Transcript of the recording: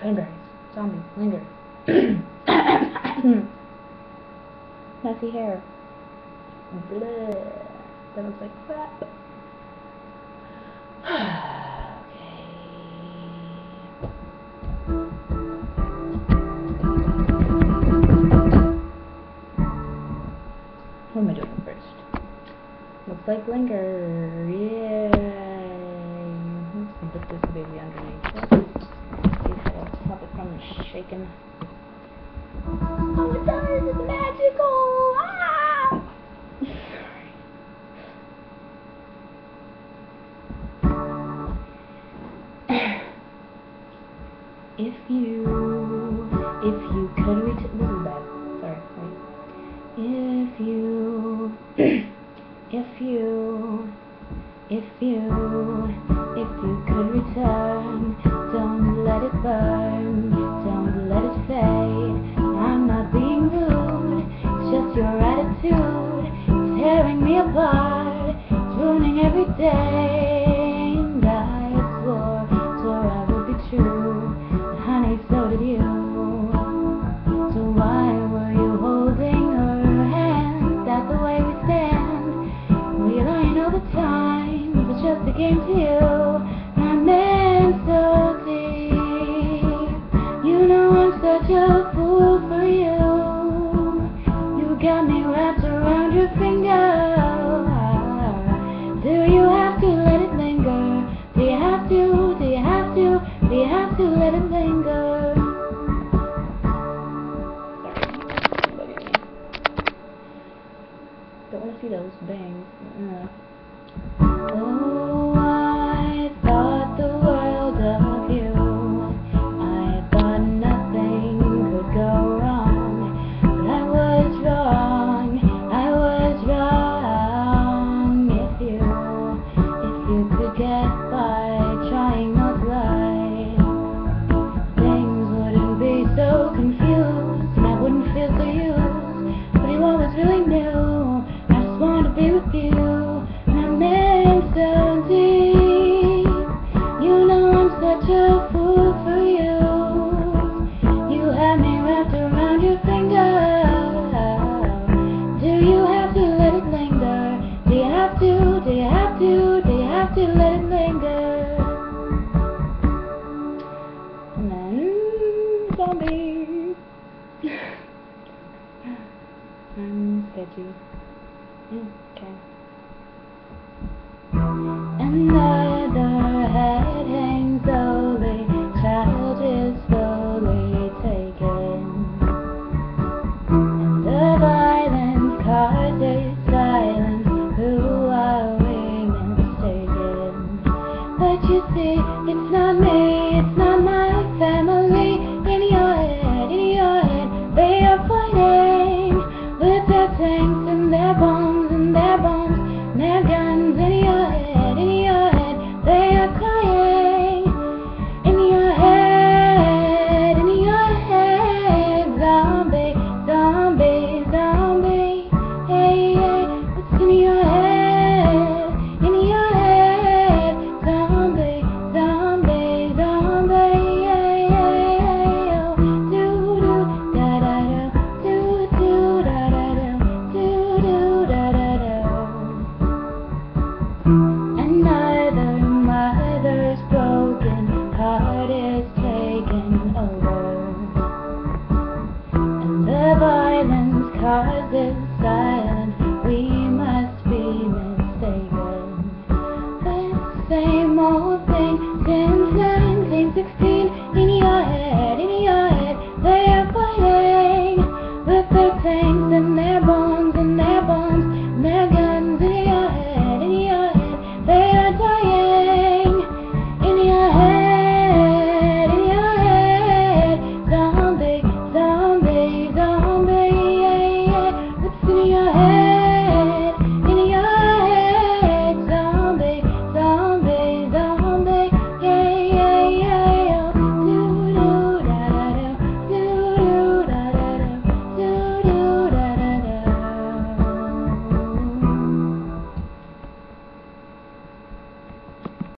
Cranberries. Zombie. Linger. Messy hair. Bleh. That looks like crap. Okay. What am I doing first? Looks like linger. Yay. Let's put this baby underneath. Stop it from shaking. Oh, it does! It's magical! Ah! If you could reach it, this is bad. Sorry, wait. If you could return, don't let it burn, don't let it fade. I'm not being rude, it's just your attitude, it's tearing me apart, it's ruining every day. And I swore I would be true, and honey, so did you. So why were you holding her hand? That's the way we stand. Well, you're lying all the time, if it's just a game to you. I'm in so deep. You know I'm such a fool for you. You got me wrapped around your finger. Do you have to let it linger? Do you have to? Do you have to? Do you have to let it linger? Don't want to see those bangs. Oh, I thought the world of you. I thought nothing could go wrong. But I was wrong. I was wrong. If you could get by trying not to lie, things wouldn't be so confused, and I wouldn't feel so used. But you always really knew. I just want to be with you, and I'm in so deep. You know I'm such a fool for you. You had me wrapped around your finger. Do you have to let it linger? Do you have to? Do you have to? Do you have to let it linger? And then zombie. I'm sketchy.